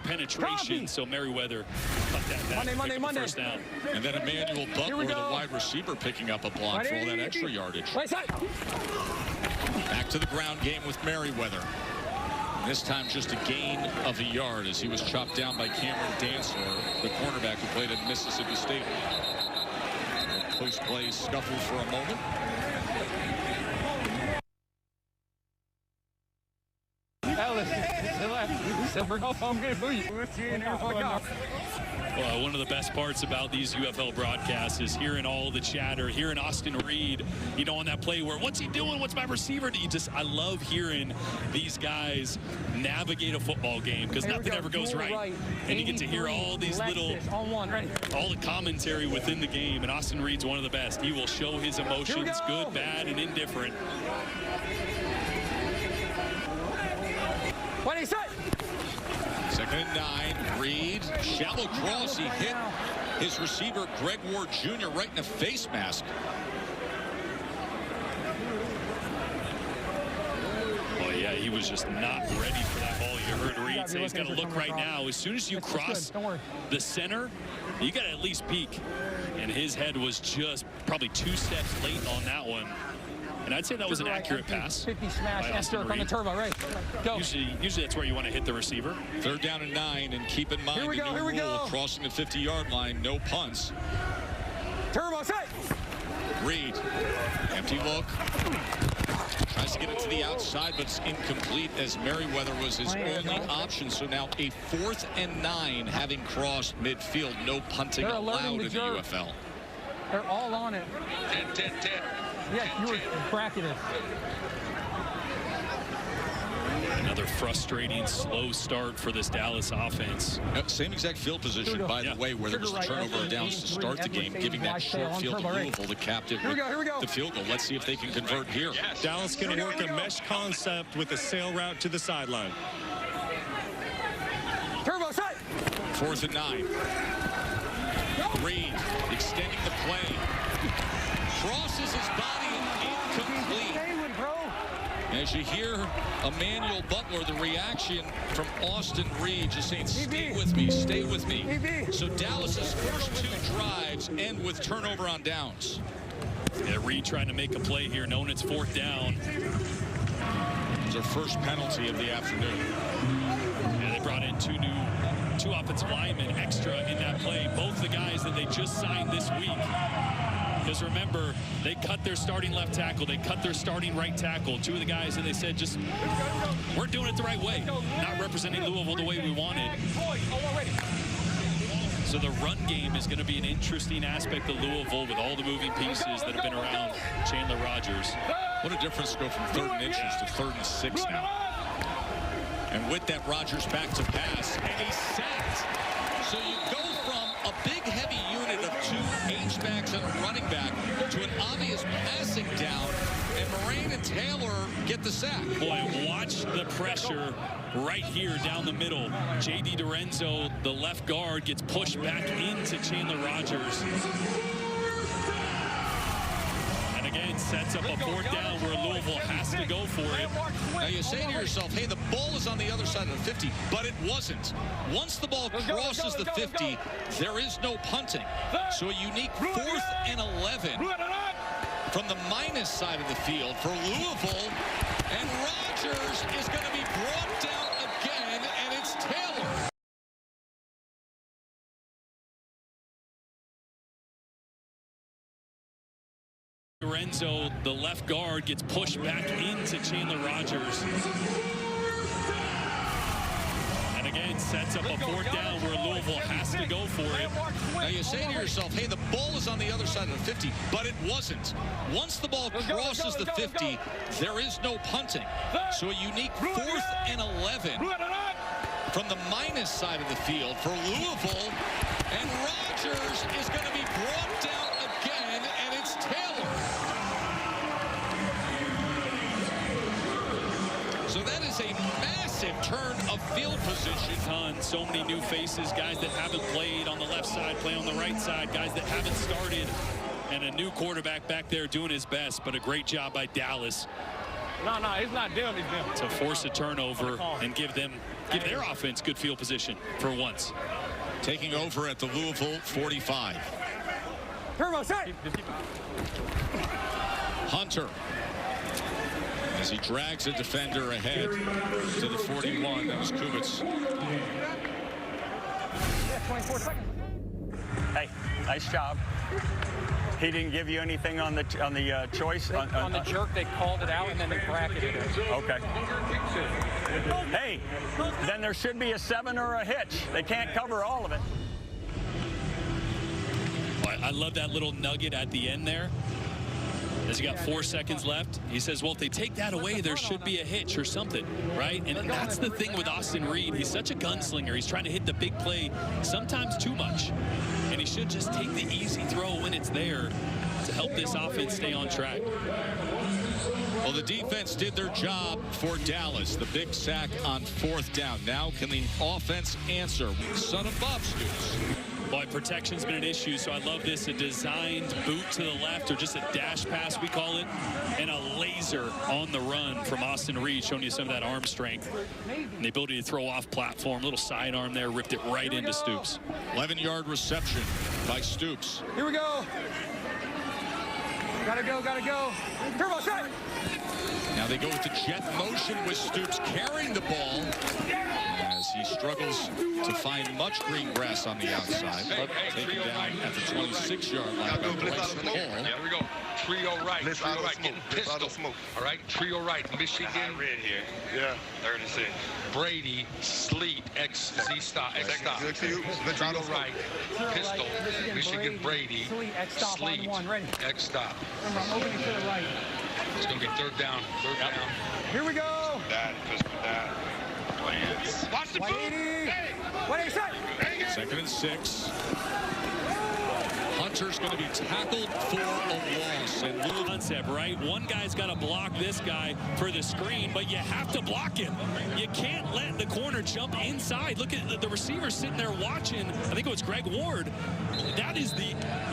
penetration, so Merriweather cut that back. Monday. First down. And then Emmanuel Butler, the wide receiver, picking up a block for all that extra yardage. Back to the ground game with Merriweather. And this time just a gain of a yard as he was chopped down by Cameron Dantzler, the cornerback who played at Mississippi State. Post-play scuffle for a moment. Well, one of the best parts about these UFL broadcasts is hearing all the chatter, hearing Austin Reed, you know, on that play where, what's he doing? What's my receiver? I love hearing these guys navigate a football game because nothing ever goes right. And you get to hear all these little, all the commentary within the game. And Austin Reed's one of the best. He will show his emotions, good, bad, and indifferent. What he said? 2nd and 9. Reed, shallow cross. He hit his receiver, Greg Ward Jr., right in the face mask. Well, yeah, he was just not ready for that ball. You heard Reed say he's got to look right now. As soon as you cross the center, you got to at least peek. And his head was just probably 2 steps late on that one. And I'd say that was an accurate pass. 50 smash, Esther on the turbo, right? Go. Usually that's where you want to hit the receiver. 3rd down and 9, and keep in mind the new rule, crossing the 50-yard line, no punts. Turbo, set. Reed, empty look. Tries to get it to the outside, but it's incomplete as Merriweather was his only option. So now a 4th and 9, having crossed midfield. No punting allowed in the UFL. They're all on it. 10. Yeah, you were bracketed. Another frustrating, slow start for this Dallas offense. Same exact field position, by the way, where there was a turnover of downs to start the game, giving that short field to Louisville the captive with the field goal. Let's see if they can convert here. Dallas going to work a mesh concept with a sail route to the sideline. Turbo, set. 4th and 9. Reed extending the play. Crosses his body, incomplete. As you hear Emmanuel Butler, the reaction from Austin Reed just saying, stay with me, stay with me. So Dallas's first 2 drives end with turnover on downs. Yeah, Reed trying to make a play here, knowing it's 4th down. It's their first penalty of the afternoon. Yeah, they brought in 2 offensive linemen extra in that play. Both the guys that they just signed this week. Because remember, they cut their starting left tackle. They cut their starting right tackle. 2 of the guys that they said just weren't doing it the right way. Not representing Louisville the way we wanted. So the run game is going to be an interesting aspect of Louisville with all the moving pieces that have been around Chandler Rogers. What a difference to go from 3rd and inches to 3rd and 6 now. And with that, Rogers back to pass. And he's sacked. So you go from a big, heavy unit of 2 H-backs and a running back to an obvious passing down, and Moraine and Taylor get the sack. Boy, watch the pressure right here down the middle. J.D. Dorenzo, the left guard, gets pushed back into Chandler Rogers. And again, sets up a 4th down where Louisville has to go for it. Now you say to yourself, hey, the ball is on the other side of the 50, but it wasn't. Once the ball crosses the 50, there is no punting. So a unique 4th and 11 from the minus side of the field for Louisville. And Rogers is going to be brought down again, and it's Taylor. Lorenzo, the left guard, gets pushed back into Chandler Rogers. And again, sets up a 4th down where Louisville has to go for it. Now you say to yourself, hey, the ball is on the other side of the 50, but it wasn't. Once the ball crosses the 50, there is no punting. So a unique 4th and 11 from the minus side of the field for Louisville. And Rogers is going to be brought down again, and it's Taylor. So that is a massive turn of field position. So many new faces, guys that haven't played on the left side, play on the right side, guys that haven't started, and a new quarterback back there doing his best, but a great job by Dallas No, he's not doing. He's doing. To force a turnover and give their offense good field position for once. Taking over at the Louisville 45. Turbo set. Hunter, as he drags a defender ahead to the 41. That was Kubitz. Yeah, 24 seconds. Hey, nice job. He didn't give you anything on the choice? On the jerk, they called it out, and then they bracketed it. Okay. Hey, then there should be a 7 or a hitch. They can't cover all of it. I love that little nugget at the end there. As you got 4 seconds left, he says, well, if they take that away, there should be a hitch or something, right? And that's the thing with Austin Reed. He's such a gunslinger. He's trying to hit the big play, sometimes too much. And he should just take the easy throw when it's there to help this offense stay on track. Well, the defense did their job for Dallas. The big sack on 4th down. Now can the offense answer? Son of Bob Stoops. Boy, protection's been an issue, so I love this. A designed boot to the left, or just a dash pass, we call it, and a laser on the run from Austin Reed, showing you some of that arm strength and the ability to throw off platform. Little sidearm there, ripped it right into Stoops. 11-yard reception by Stoops. Here we go. Gotta go. Turbo set. Now they go with the jet motion with Stoops carrying the ball as he struggles to find much green grass on the outside. Taken down at the 26-yard line by Bryson Hall. Here we go. Trio right. Getting pistol. All right. Trio right. Michigan. Red here. Yeah. 36. Brady. Sleet. Stop. Trio right. Pistol. Michigan. Brady. Sleet. X stop. Remember, I'm opening to the right. It's going to be 3rd down. Here we go. Watch the boot. 180 set. 2nd and 6. Hunter's going to be tackled for a loss. And Concept, right? One guy's got to block this guy for the screen, but you have to block him. You can't let the corner jump inside. Look at the receiver sitting there watching. I think it was Greg Ward. That is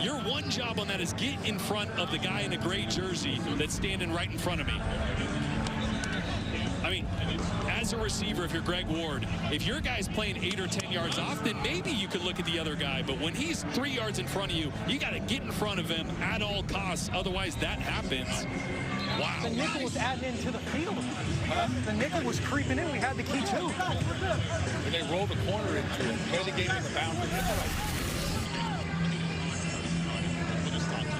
your one job on that is get in front of the guy in a gray jersey that's standing right in front of me. I mean, as a receiver, if you're Greg Ward, if your guy's playing 8 or 10 yards off, then maybe you could look at the other guy. But when he's 3 yards in front of you, you got to get in front of him at all costs. Otherwise, that happens. Wow. The nickel was adding into the field. The nickel was creeping in. We had the key, too. When they rolled the corner into it, Renegades the boundary.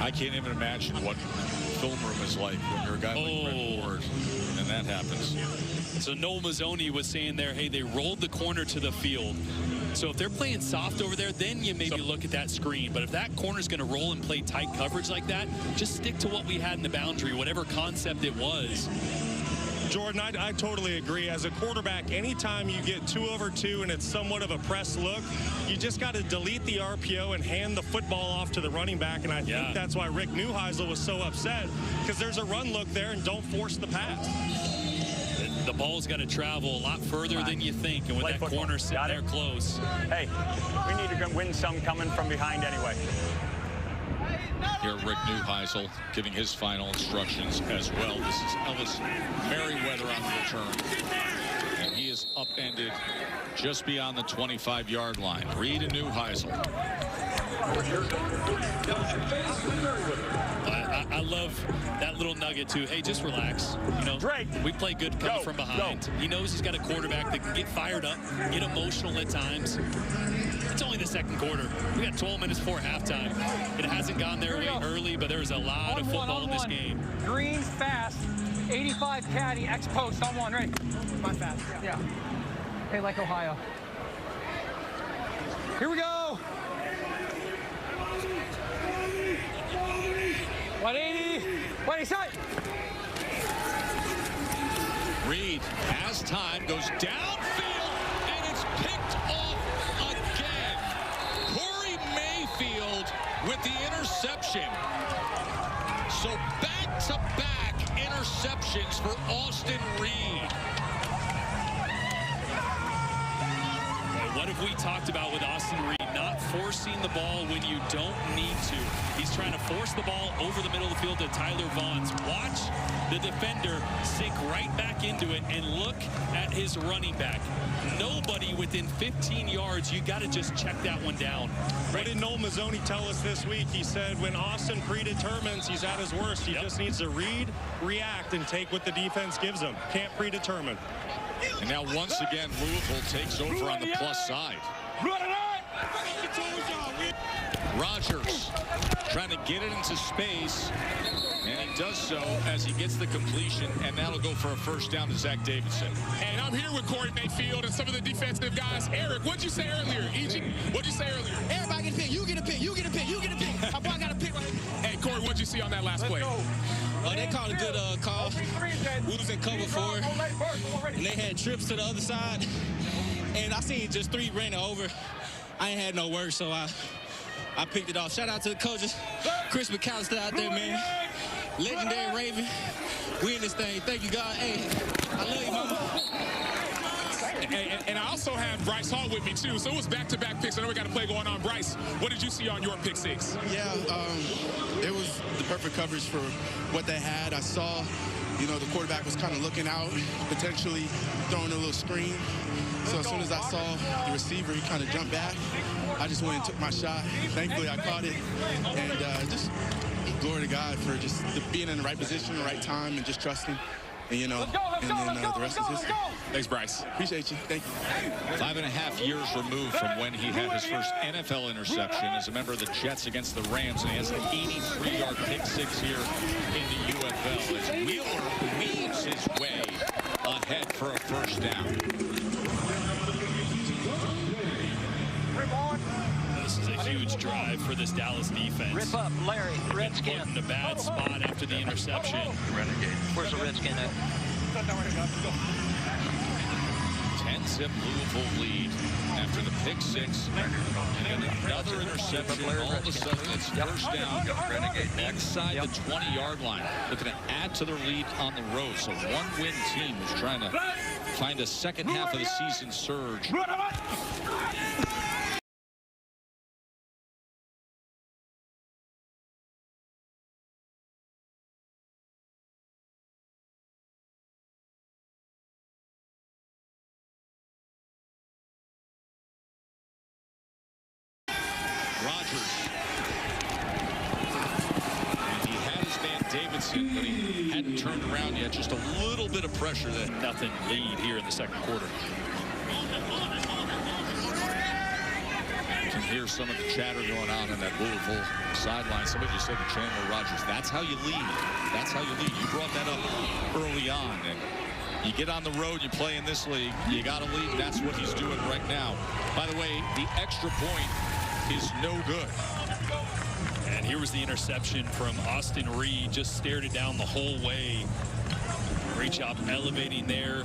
I can't even imagine what film room is like when you're a guy like Greg Ward and that happens. So Noel Mazzoni was saying there, hey, they rolled the corner to the field. So if they're playing soft over there, then you maybe look at that screen. But if that corner's going to roll and play tight coverage like that, just stick to what we had in the boundary, whatever concept it was. Jordan, I totally agree. As a quarterback, anytime you get 2 over 2 and it's somewhat of a press look, you just got to delete the RPO and hand the football off to the running back. And I think that's why Rick Neuheisel was so upset, because there's a run look there and don't force the pass. The ball's got to travel a lot further than you think. And with that corner sitting there close. Hey, we need to win some coming from behind anyway. Here, Rick Neuheisel giving his final instructions as well. This is Ellis Merriweather on the return. And he is upended just beyond the 25-yard line. Reed and Neuheisel. I love that little nugget, too. Hey, just relax. You know, we play good coming from behind. He knows he's got a quarterback that can get fired up, get emotional at times. It's only the 2nd quarter. We got 12 minutes before halftime. It hasn't gone their way early, but there's a lot of football in this game. Green fast, 85 caddy, X post on 1. Ready? My fast. Yeah. Hey, like Ohio. Here we go. 180. 180 side. Reed has time, goes downfield, and it's picked off again. Corey Mayfield with the interception. So back-to-back interceptions for Austin Reed. What have we talked about with Austin Reed? Not forcing the ball when you don't need to. He's trying to force the ball over the middle of the field to Tyler Vaughns. Watch the defender sink right back into it, and look at his running back. Nobody within 15 yards. You got to just check that one down. What did Noel Mazzoni tell us this week? He said when Austin predetermines, he's at his worst. He just needs to read, react, and take what the defense gives him. Can't predetermine. And now once again, Louisville takes over on the plus side. Rogers trying to get it into space, and he does so as he gets the completion, and that'll go for a first down to Zach Davidson. And I'm here with Corey Mayfield and some of the defensive guys. Eric, what'd you say earlier? What'd you say earlier? Everybody get a pick. You get a pick. You get a pick. You get a pick. My boy got a pick right here. Hey, Corey, what'd you see on that last play? They called a good call. We was in cover 4, and they had trips to the other side. And I seen just 3 ran over. I ain't had no work, so I picked it off. Shout out to the coaches. Chris McAllister out there, man. Legendary Raven. We in this thing. Thank you, God. Hey, I love you, mama. And I also have Bryce Hall with me, too. So it was back-to-back picks. I know we got a play going on. Bryce, what did you see on your pick 6? Yeah, it was the perfect coverage for what they had. I saw, you know, the quarterback was kind of looking out, potentially throwing a little screen. So as soon as I saw the receiver, he kind of jumped back. I just went and took my shot. Thankfully, I caught it. And just glory to God for just being in the right position, the right time, and just trusting. And, you know, and then the rest is history. Thanks, Bryce. Appreciate you. Thank you. 5.5 years removed from when he had his first NFL interception as a member of the Jets against the Rams, and he has an 83-yard pick 6 here in the UFL as Wheeler weaves his way ahead for a first down. This is a huge drive for this Dallas defense. Rip up, Larry, Redskin. Put in a bad spot after the interception. Renegades. Where's the Redskin at? 10-zip Louisville lead after the pick 6 and another interception. All of a sudden, it's first down inside the 20-yard line. Looking to add to their lead on the road. So one-win team is trying to find a second half of the season surge. Davidson, but he hadn't turned around yet. Just a little bit of pressure there. Nothing lead here in the second quarter. You can hear some of the chatter going on in that Louisville sideline. Somebody just said to Chandler Rogers, that's how you lead. That's how you lead. You brought that up early on. And you get on the road, you play in this league, you got to lead. That's what he's doing right now. By the way, the extra point is no good. And here was the interception from Austin Reed. Just stared it down the whole way. Great job elevating there.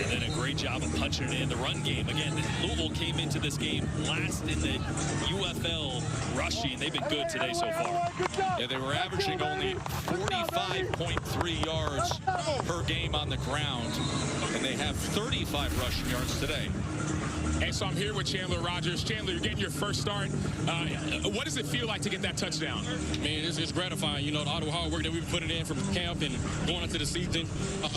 And then a great job of punching it in the run game. Again, Louisville came into this game last in the UFL rushing. They've been good today so far. Yeah, they were averaging only 45.3 yards per game on the ground. And they have 35 rushing yards today. And so I'm here with Chandler Rogers. Chandler, you're getting your first start. What does it feel like to get that touchdown? Man, it's gratifying. You know, all the hard work that we've put in from camp and going into the season.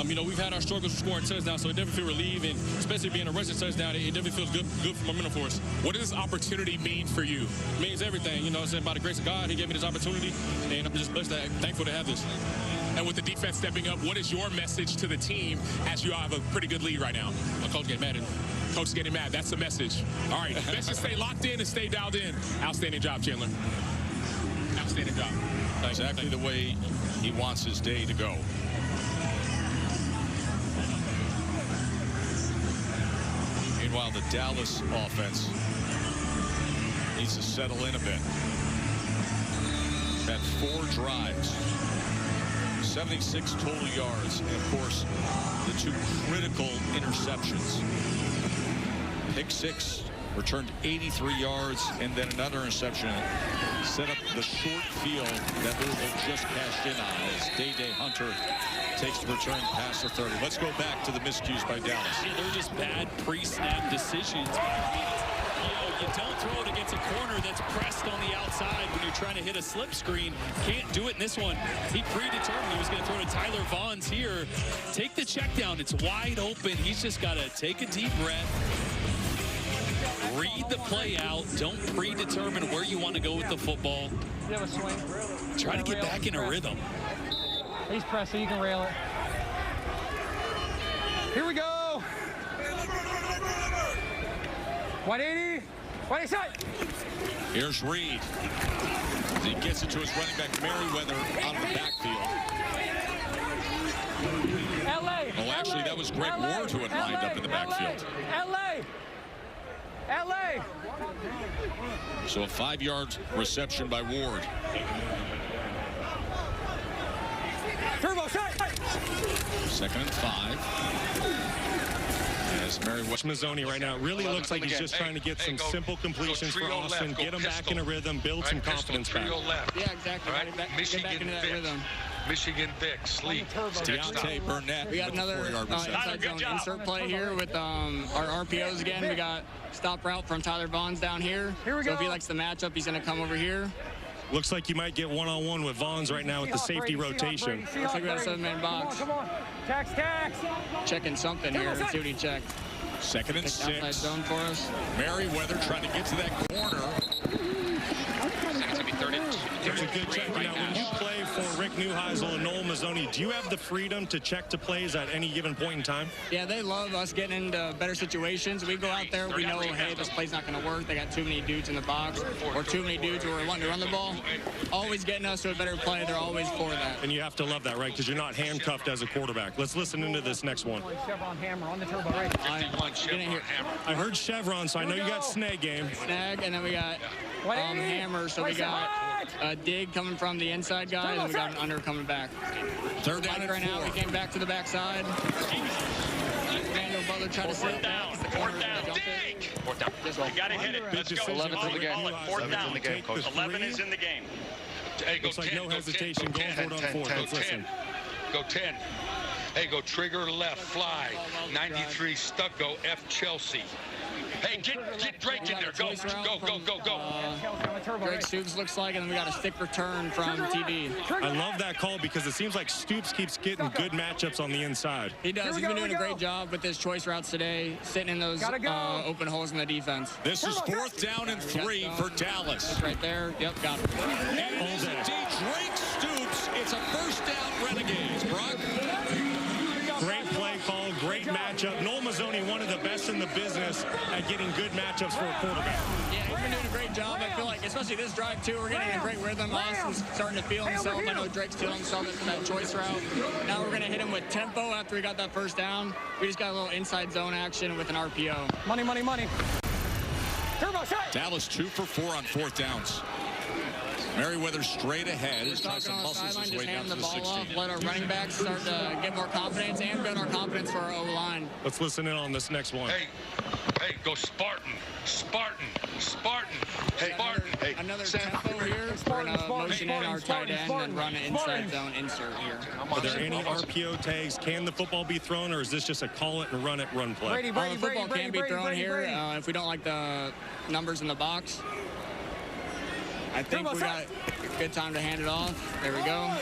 You know, we've had our struggles with scoring touchdowns, so it definitely feels relieved. And especially being a rushing touchdown, it definitely feels good for momentum for us. What does this opportunity mean for you? It means everything. You know, it's by the grace of God, he gave me this opportunity, and I'm just blessed, thankful to have this. And with the defense stepping up, what is your message to the team as you have a pretty good lead right now? My coach getting mad at me. Coach getting mad. That's the message. All right, let's just stay locked in and stay dialed in. Outstanding job, Chandler. Outstanding job. Exactly the way he wants his day to go. Meanwhile, the Dallas offense needs to settle in a bit. Had 4 drives, 76 total yards, and of course, the 2 critical interceptions. Pick 6 returned 83 yards, and then another interception set up the short field that Louisville just cashed in on as Day Hunter takes the return past the 30. Let's go back to the miscues by Dallas. Yeah, they're just bad pre-snap decisions. you don't throw it against a corner that's pressed on the outside when you're trying to hit a slip screen. Can't do it in this one. He predetermined he was going to throw to Tyler Vaughn's here. Take the check down. It's wide open. He's just got to take a deep breath. Read the play out. Don't predetermine where you want to go with the football. You have a swing. Try to get back in a rhythm. He's pressing. You can rail it. Here we go. 180. 180 side. Here's Reed. He gets it to his running back, Merriweather, out of the backfield. LA. Oh, actually, that was Greg Ward who had lined up in the backfield. LA. So a 5-yard reception by Ward. Turbo shot. 2nd and 5. As Merriweather. Mazzoni right now, it really looks like he's just trying to get some simple completions for Austin, get him back in a rhythm, build some confidence back. Yeah, exactly. All right, Get back into that rhythm. Michigan Vic, sleep. Deontay Burnett. We got another inside zone insert play here with our RPOs again. We got stop route from Tyler Vaughn's down here. Here we so go. if he likes the matchup, he's going to come over here. Looks like you might get one-on-one with Vaughn's right now with the safety rotation. Looks like we got a 7-man box. Come on. Tax. Checking something here. Let's see what he checked. 2nd and Outside 6. zone for us. Merriweather trying to get to that corner. It's a good check. Now, when you play for Rick Neuheisel and Noel Mazzoni, do you have the freedom to check to plays at any given point in time? Yeah, they love us getting into better situations. We go out there, we know, hey, this play's not going to work. They got too many dudes in the box or too many dudes who are wanting to run the ball. Always getting us to a better play. They're always for that. And you have to love that, right? Because you're not handcuffed as a quarterback. Let's listen into this next one. Chevron hammer on the turbo right. I heard Chevron, so I know you got snag game. Snag, and then we got hammer, so we got a dig coming from the inside guy, and we got an under coming back. 3rd down and 4. Right now, we came back to the backside. Daniel Butler tried to sit down. Fourth down. You got to hit it. Let's go. 11's in the game. 4th down. 11 is in the game. Hey, go Looks like 10, no go hesitation. 10, Going for it on 4th. Let's listen. Go 10. Hey, go trigger left, fly. 93 Stucco, F Chelsea. Hey, get Drake in there. Go. Drake Stoops looks like, and then we got a stick return from TD. I love that call because it seems like Stoops keeps getting good matchups on the inside. He does. He's been doing a great job with his choice routes today, sitting in those open holes in the defense. This is 4th down and 3 for Dallas. That's right there. Yep, got it. And it is indeed Drake Stoops. It's a 1st down Renegades. Brock? Great play call, great matchup. Noel Mazzoni, one of the best in the business at getting good matchups for a quarterback. Yeah, he's been doing a great job. I feel like, especially this drive, too, we're getting a great rhythm. Austin's starting to feel himself. I know Drake's feeling himself in that choice route. Now we're going to hit him with tempo after we got that 1st down. We just got a little inside zone action with an RPO. Money. Turbo shot. Dallas 2 for 4 on 4th downs. Merriweather straight ahead. He's talking on the sideline, just hand the ball 16. off, let our running backs start to get more confidence and build our confidence for our O-line. Let's listen in on this next one. Hey, go Spartan. Hey, another tempo here. We're going to motion in our tight end and run an inside zone insert here. Are there any RPO tags? Can the football be thrown, or is this just a call it and run it, run play? The football can be thrown here if we don't like the numbers in the box. I think we got a good time to hand it off. There we go.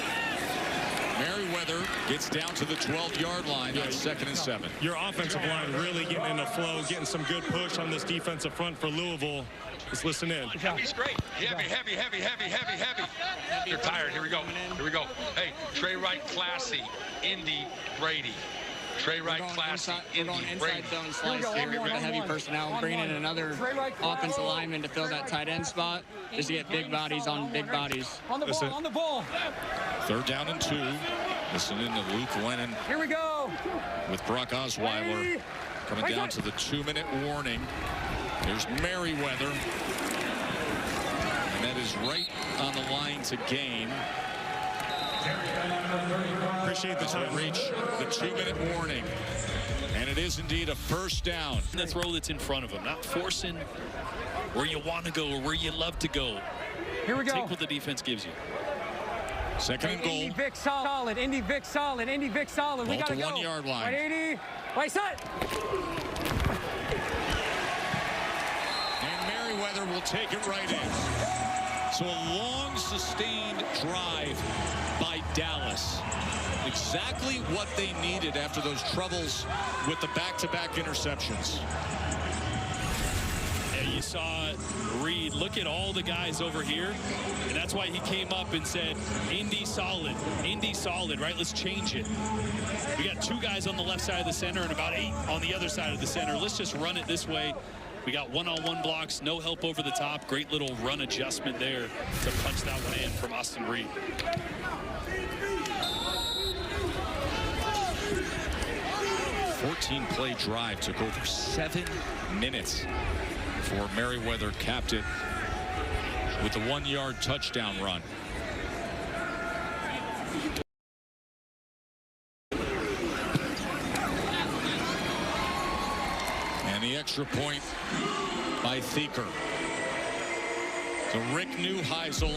Merriweather gets down to the 12-yard line on 2nd and 7. Your offensive line really getting into flow, getting some good push on this defensive front for Louisville. Let's listen in. He's great. Heavy. You're tired. Here we go. Hey, Trey Wright, classy. Indy, Brady. Trey Wright, classy. We're going inside zone slice here with the heavy personnel, bringing in another offensive lineman to fill that tight end spot, just to get big bodies on big bodies. On the ball. 3rd down and 2. Listen in to Luke Lennon. Here we go. With Brock Osweiler coming down to the 2-minute warning. Here's Merriweather. And that is right on the line to gain. Appreciate the time. Reach the 2-minute warning. And it is indeed a 1st down. The throw that's in front of him, not forcing where you want to go or where you love to go. Here we go. Take what the defense gives you. 2nd and goal. Indy Vic solid. Indy Vic solid. We got to go. 1-yard line. 180. Right side. And Merriweather will take it right in. So a long, sustained drive by Dallas. Exactly what they needed after those troubles with the back-to-back interceptions. Yeah, you saw Reed look at all the guys over here, and that's why he came up and said, Indy solid, right? Let's change it. We got 2 guys on the left side of the center and about 8 on the other side of the center. Let's just run it this way. We got one-on-one blocks, no help over the top. Great little run adjustment there to punch that one in from Austin Reed. A 14-play drive took over 7 minutes for Merriweather capped it with the 1-yard touchdown run. And the extra point by Thieker. So Rick Neuheisel,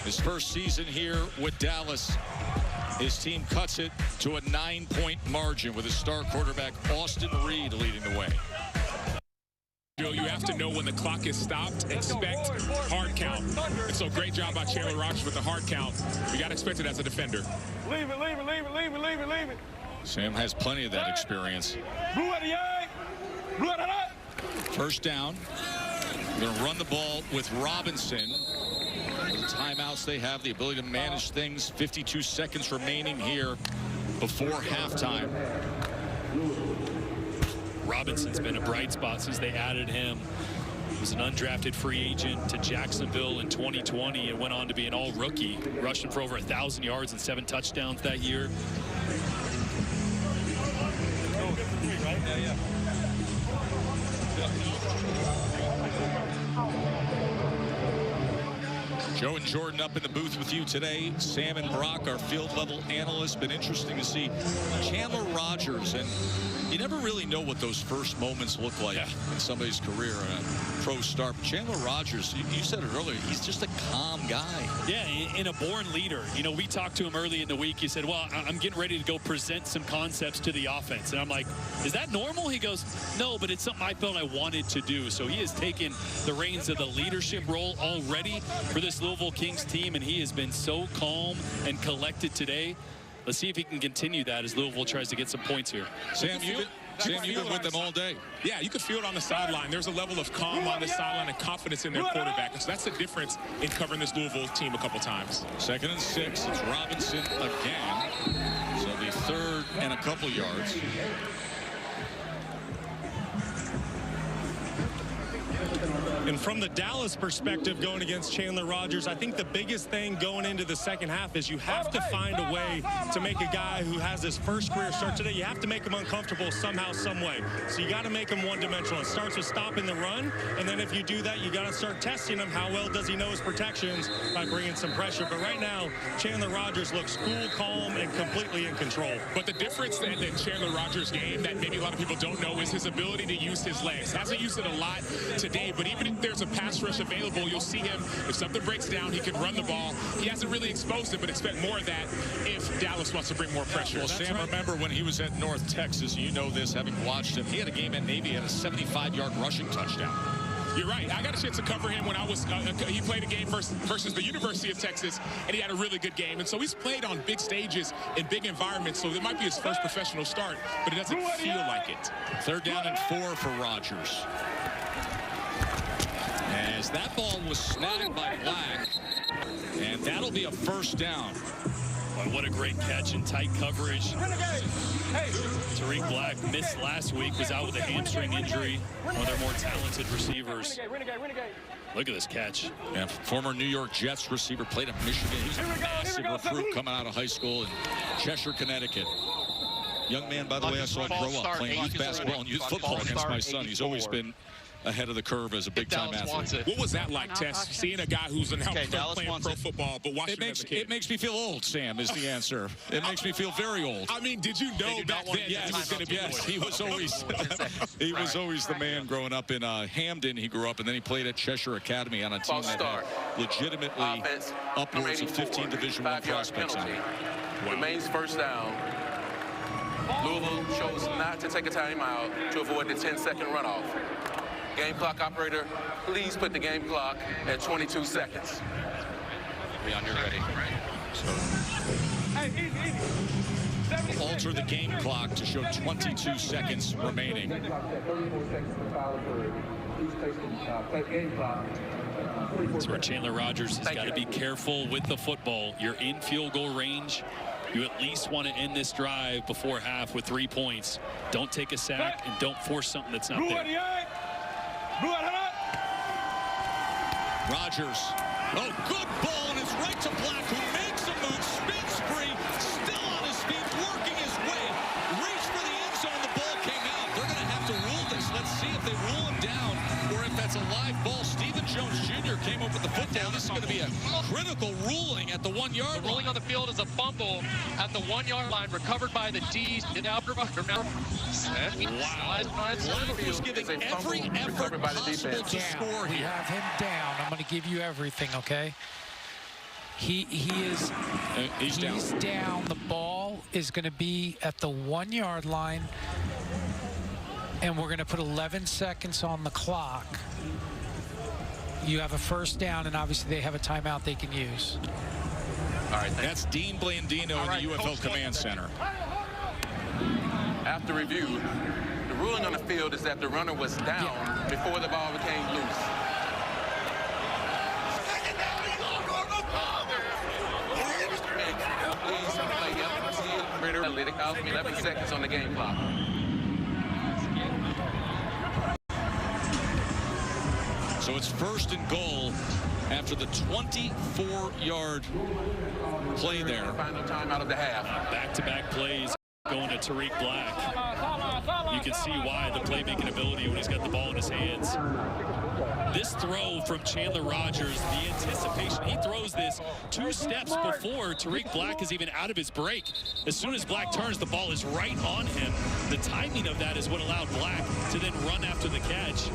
his first season here with Dallas. His team cuts it to a 9-point margin with his star quarterback Austin Reed leading the way. You have to know when the clock is stopped. Expect hard count. And so great job by Chandler Rogers with the hard count. You got to expect it as a defender. Leave it. Sam has plenty of that experience. First down. Going to run the ball with Robinson. The timeouts they have, the ability to manage things. 52 seconds remaining here before halftime. Robinson's been a bright spot since they added him. He was an undrafted free agent to Jacksonville in 2020 and went on to be an all-rookie, rushing for over 1,000 yards and 7 touchdowns that year. Yeah. Joe and Jordan up in the booth with you today. Sam and Brock, our field level analysts. Been interesting to see Chandler Rogers, and you never really know what those first moments look like in somebody's career in a pro start. But Chandler Rogers, you said it earlier, he's just a calm guy. Yeah, and a born leader. You know, we talked to him early in the week. He said, well, I'm getting ready to go present some concepts to the offense. And I'm like, is that normal? He goes, no, but it's something I felt I wanted to do. So he has taken the reins of the leadership role already for this Louisville Kings team, and he has been so calm and collected today. Let's see if he can continue that as Louisville tries to get some points here. Sam, you've been with them all day. Yeah, you could feel it on the sideline. There's a level of calm on the sideline and confidence in their quarterback. So that's the difference in covering this Louisville team a couple times. 2nd and 6. It's Robinson again. So the 3rd and a couple yards. And from the Dallas perspective, going against Chandler Rogers, I think the biggest thing going into the second half is you have to find a way to make a guy who has his first career start today, you have to make him uncomfortable somehow, some way. So you got to make him one-dimensional. It starts with stopping the run, and then if you do that, you got to start testing him. How well does he know his protections by bringing some pressure? But right now, Chandler Rogers looks cool, calm, and completely in control. But the difference in Chandler Rogers' game that maybe a lot of people don't know is his ability to use his legs. Hasn't used it a lot today, but even if there's a pass rush available, you'll see him. If something breaks down, he can run the ball. He hasn't really exposed it, but expect more of that if Dallas wants to bring more pressure. Well, Sam, remember when he was at North Texas, you know this, having watched him, he had a game at Navy, had a 75-yard rushing touchdown. You're right. I got a chance to cover him when I was, he played a game versus the University of Texas, and he had a really good game. And so he's played on big stages in big environments, so it might be his first professional start, but it doesn't feel like it. 3rd down and 4 for Rogers. As that ball was snagged by Black, and that'll be a 1st down. Boy, what a great catch in tight coverage. Tariq Black missed last week, was out with a hamstring injury. One of their more talented receivers. Look at this catch. Yeah, former New York Jets receiver, played at Michigan. He's a massive recruit coming out of high school in Cheshire, Connecticut. Young man, by the way, I saw grow up playing youth basketball and youth football against my son. He's always been ahead of the curve as a big-time athlete. What was that like, Tess? Seeing a guy who's now playing pro football, but watching him as a kid? It makes me feel old, Sam, is the answer. It makes me feel very old. I mean, did you know back then he was going to be he was always the man growing up in Hamden. He grew up, and then he played at Cheshire Academy on a team that had legitimately upwards of 15 Division I prospects on it. Remains 1st down. Louisville chose not to take a timeout to avoid the 10-second runoff. Game clock operator, please put the game clock at 22 seconds. Leon, you're ready. So, alter the game clock to show 22 seconds remaining. That's where Chandler Rogers has got to be careful with the football. You're in field goal range. You at least want to end this drive before half with 3 points. Don't take a sack and don't force something that's not there. Rogers. Oh, good ball, and it's right to Black, who makes a move, spins free, still on his feet, working his way, reached for the end zone, the ball came out. They're going to have to rule this. Let's see if they rule him down or if that's a live ball. Stephen Jones Jr. came up with the football. This is going to be a critical ruling at the 1 yard line. The ruling on the field is a fumble at the 1 yard line, recovered by the D's. Wow. Black was giving every effort possible to score We here. have him down. I'm going to give you everything, okay? He's down. The ball is going to be at the 1 yard line, and we're going to put 11 seconds on the clock. You have a first down, and obviously they have a timeout they can use. All right, that's Dean Blandino in the UFL Command Center. After review, the ruling on the field is that the runner was down before the ball became loose. Please play up. 11 seconds on the game clock. So it's first and goal after the 24-yard play there. Final time out of the half. Back-to-back plays going to Tariq Black. You can see why, the playmaking ability when he's got the ball in his hands. This throw from Chandler Rogers, the anticipation, he throws this 2 steps before Tariq Black is even out of his break. As soon as Black turns, the ball is right on him. The timing of that is what allowed Black to then run after the catch.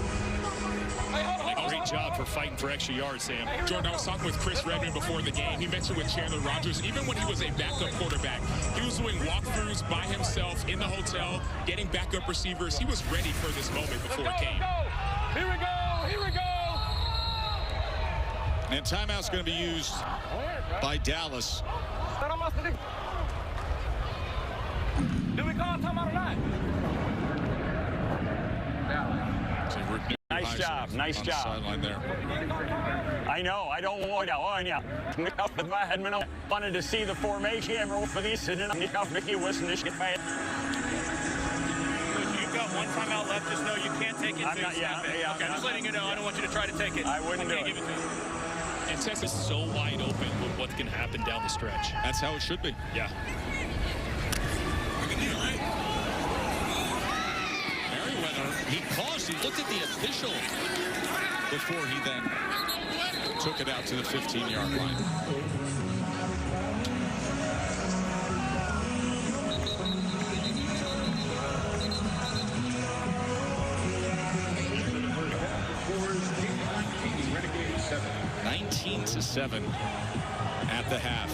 And a great job for fighting for extra yards, Sam. Jordan, I was talking with Chris Redmond before the game. He mentioned with Chandler Rogers, even when he was a backup quarterback, he was doing walkthroughs by himself in the hotel, getting backup receivers. He was ready for this moment before it came. Here we go. Here we go. And timeout's going to be used by Dallas. Do we call timeout or not? Nice job. Nice job. Sideline there. I know. I don't want to. I wanted to see the formation for these. And You've got one timeout left. Just know you can't take it. I'm not, yeah, okay, just letting you know. I don't want you to try to take it. I wouldn't do it. Give it to you. And Texas is so wide open with what's going to happen down the stretch. That's how it should be. Yeah. He paused, he looked at the official before he then took it out to the 15-yard line. Renegades 19-7 at the half.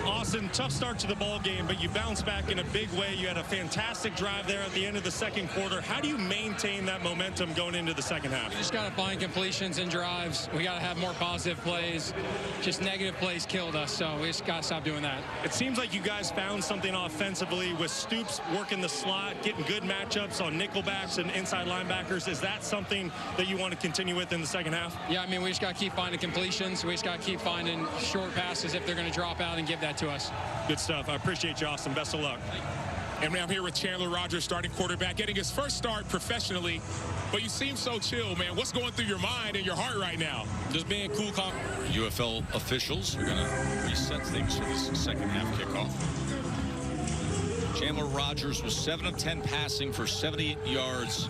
Austin, tough start to the ball game, but you bounced back in a big way. You had a fantastic drive there at the end of the second quarter. How do you maintain that momentum going into the second half? We just got to find completions and drives. We got to have more positive plays. Just negative plays killed us, so we just got to stop doing that. It seems like you guys found something offensively with Stoops working the slot, getting good matchups on nickelbacks and inside linebackers. Is that something that you want to continue with in the second half? Yeah, I mean, we just got to keep finding completions. We just got to keep finding short passes if they're going to drop out and give that to us. Good stuff. I appreciate you, Austin. Best of luck. And I'm here with Chandler Rogers, starting quarterback, getting his first start professionally. But you seem so chill, man. What's going through your mind and your heart right now? Just being cool, calm. UFL officials are going to reset things for this second half kickoff. Chandler Rogers was 7 of 10 passing for 78 yards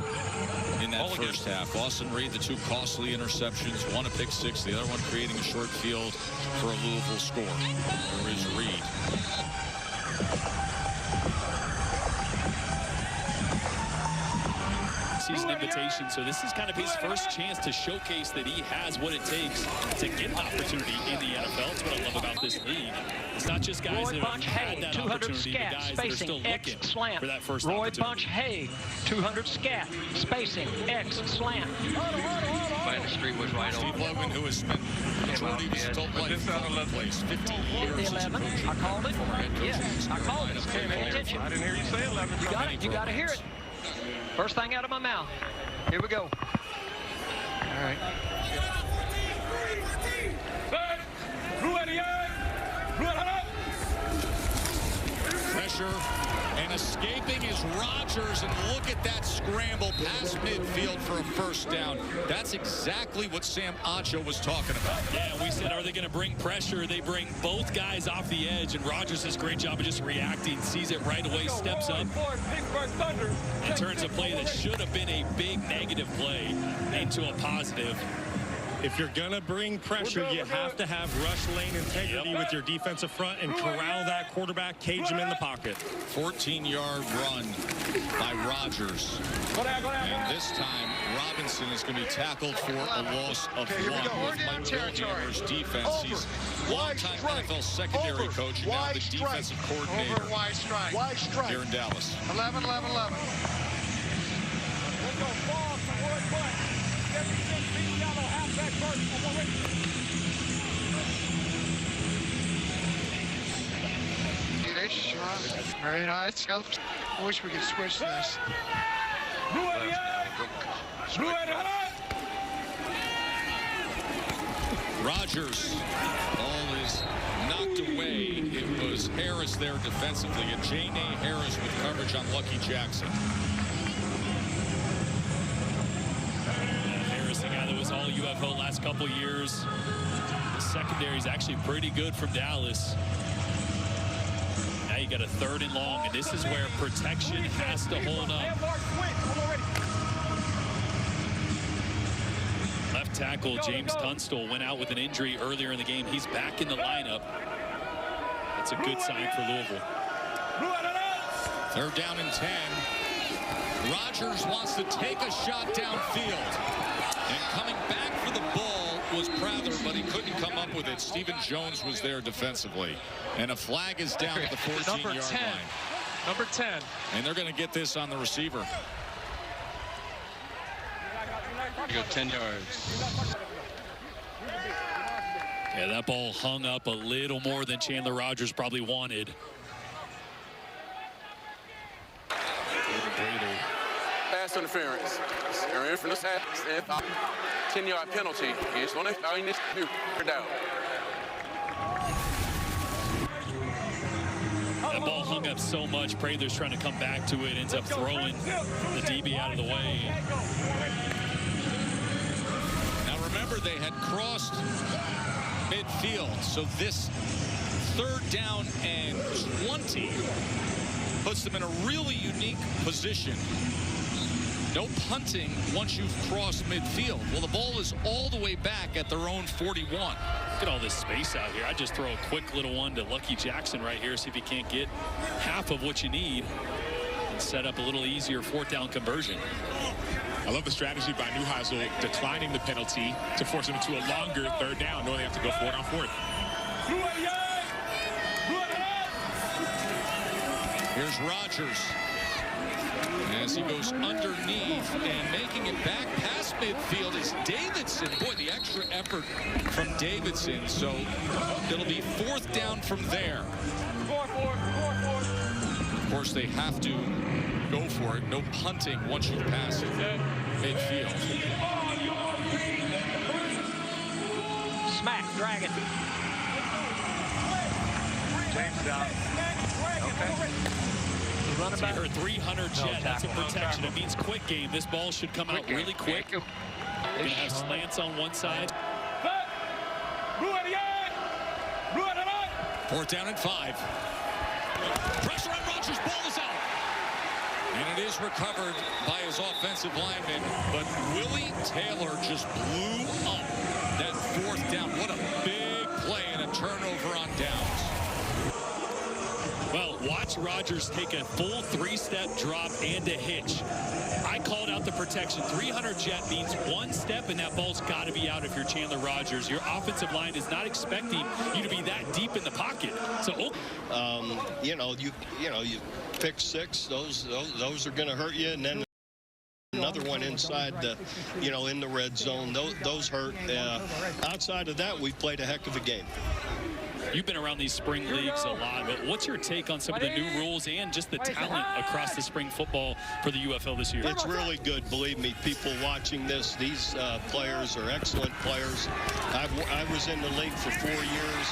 in that first half. Austin Reed, the 2 costly interceptions, 1 a pick 6, the other one creating a short field for a Louisville score. There is Reed. Season invitation. So this is kind of his first chance to showcase that he has what it takes to get an opportunity in the NFL. That's what I love about this league. It's not just guys that have had that opportunity, but guys that are still looking for that first opportunity. Bunch Hay, 200 scat, spacing, X, slant. By the street was right Steve Logan, who has spent the majority of his adult life in the place, 50 years. The 11, I called it. Yes, I called it. Pay attention. I didn't hear you say 11. You got it. You got to hear it. First thing out of my mouth. Here we go. All right. Pressure and escaping is Rodgers, and look at that scramble past midfield for a first down. That's exactly what Sam Acho was talking about. Yeah, we said, are they going to bring pressure? They bring both guys off the edge, and Rodgers does a great job of just reacting, sees it right away, steps up, and turns a play that should have been a big negative play into a positive. If you're going to bring pressure, you have to have rush lane integrity with your defensive front and corral that quarterback, cage him in the pocket. 14-yard run by Rodgers. And this time, Robinson is going to be tackled for a loss of one with Mike Billhammer's defense. He's longtime NFL secondary coach and now the defensive coordinator here in Dallas. 11, 11, 11. Very nice. I wish we could switch this. Rodgers, ball is knocked away. It was Harris there defensively, and J.N.A. Harris with coverage on Lucky Jackson. Harris, the guy that was all UFL last couple years. The secondary is actually pretty good from Dallas. Now you got a 3rd and long, and this is where protection has to hold up. Left tackle James Tunstall went out with an injury earlier in the game. He's back in the lineup. That's a good sign for Louisville. 3rd down and 10. Rodgers wants to take a shot downfield. And coming back for the ball was Prather, but he couldn't come up with it. Stephen Jones was there defensively. And a flag is down at the 14-yard line. Number 10. And they're going to get this on the receiver. You go 10 yards. Yeah, that ball hung up a little more than Chandler Rodgers probably wanted. Pass interference. 10-yard penalty. It's going to down. That ball hung up so much. Prather's trying to come back to it, ends up throwing the DB out of the way. Now remember, they had crossed midfield, so this 3rd down and 20 puts them in a really unique position. No punting once you've crossed midfield. Well, the ball is all the way back at their own 41. Look at all this space out here. I just throw a quick little one to Lucky Jackson right here, see if he can't get half of what you need and set up a little easier 4th down conversion. I love the strategy by Neuheisel declining the penalty to force him to a longer 3rd down, knowing they have to go for it on 4th. Here's Rodgers as he goes underneath, and making it back past midfield is Davidson. Boy, the extra effort from Davidson. So it'll be 4th down from there. Of course, they have to go for it. No punting once you pass it midfield. Smack, drag it. James down. Okay. So you heard 300 jet. That's a protection. It means quick game. This ball should come out really quick. You're going to have slants on one side. 4th down and 5. Pressure on Rodgers. Ball is out. And it is recovered by his offensive lineman. But Willie Taylor just blew up that 4th down. What a big play and a turnover on downs. Well, watch Rogers take a full 3-step drop and a hitch. I called out the protection. 300 jet means 1 step, and that ball's got to be out if you're Chandler Rogers. Your offensive line is not expecting you to be that deep in the pocket. So, you pick 6. Those are going to hurt you, and then another one inside the, in the red zone. Those hurt. Outside of that, we've played a heck of a game. You've been around these spring leagues a lot, but what's your take on some of the new rules and just the talent across the spring football for the UFL this year? It's really good. Believe me, people watching this, these players are excellent players. I was in the league for 4 years.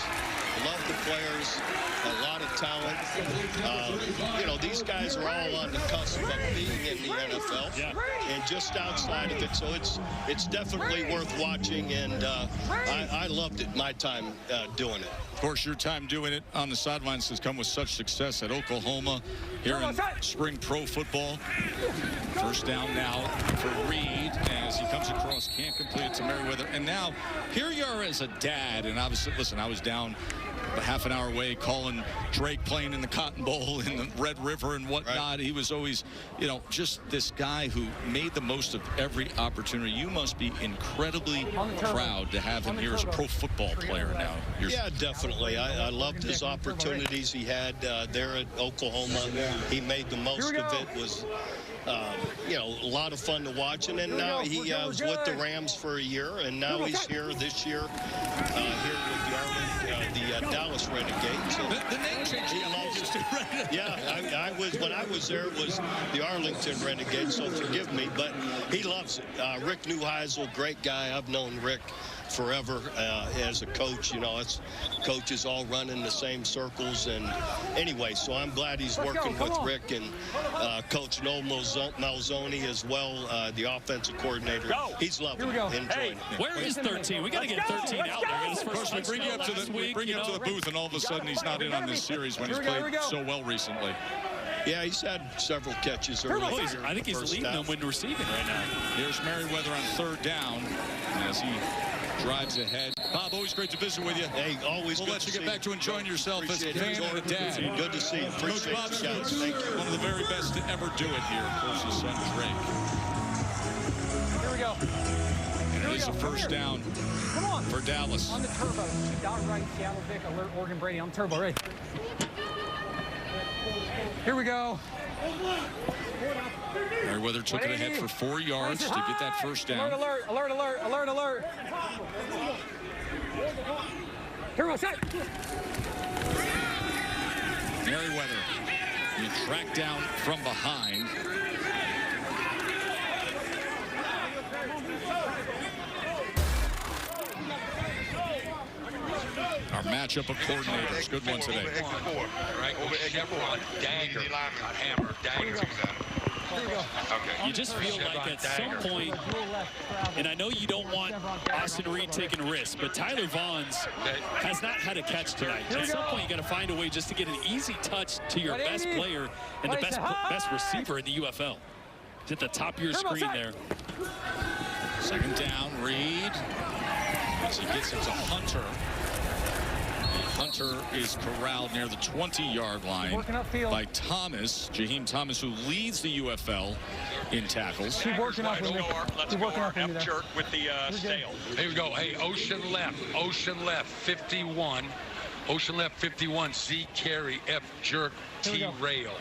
Love the players, a lot of talent. These guys are all on the cusp of being in the NFL, and just outside of it. So it's definitely worth watching, and I loved it, my time doing it. Of course, your time doing it on the sidelines has come with such success at Oklahoma here in spring pro football. First down now for Reed as he comes across, can't complete it to Merriweather. And now here you are as a dad, and obviously, listen, I was down a half an hour away calling Drake playing in the Cotton Bowl in the Red River and whatnot. Right. He was always, just this guy who made the most of every opportunity. You must be incredibly proud to have him here as a pro football player now. Yeah, definitely. I loved his opportunities he had there at Oklahoma. He made the most of it. Was a lot of fun to watch. And then now he was with the Rams for a year, and now he's here this year, here with the Dallas Renegades. The name change. He loves it. Yeah, when I was there, it was the Arlington Renegades, so forgive me, but he loves it. Rick Neuheisel, great guy. I've known Rick forever as a coach. It's coaches all run in the same circles, and anyway, so I'm glad he's working with Rick and Coach Noel Malzoni as well, the offensive coordinator. He's loving it, enjoying it. Where is 13? We got to get 13 out there. His first we bring you up to the booth, and all of a sudden he's not in on this series when he's played so well recently. Yeah, he's had several catches early. I think he's leading them when receiving right now. Here's Merriweather on 3rd down as he drives ahead. Bob, always great to visit with you. Hey, always we'll good let to you get back to enjoying yourself as a fan and a dad. Good to see you. Appreciate Coach you guys. Thank you. One of the very best to ever do it here. Of course, his son Drake. Here we go. And it is a first down for Dallas. On the turbo. Dot right, Seattle Vic, alert Oregon Brady. On turbo, ready. Here we go. Merriweather took it ahead for 4 yards to get that first down. Alert, alert, alert, alert, alert. Here we go, set. Merriweather, he tracked down from behind. Our matchup of coordinators, good one today. Right, over Chevron, dagger, not hammer, dagger. Okay. You just feel like at some point, and I know you don't want Austin Reed taking risks, but Tyler Vaughn's has not had a catch tonight. At some point, you got to find a way just to get an easy touch to your best player and the best receiver in the UFL. It's at the top of your screen there. 2nd down, Reed. As he gets it to Hunter. Hunter is corralled near the 20-yard line by Thomas, Jaheim Thomas, who leads the UFL in tackles. Keep working up with me. Let's go F jerk with the sail. Here we go. Hey, Ocean left, 51. Ocean left, 51. Z carry, F jerk, T rail.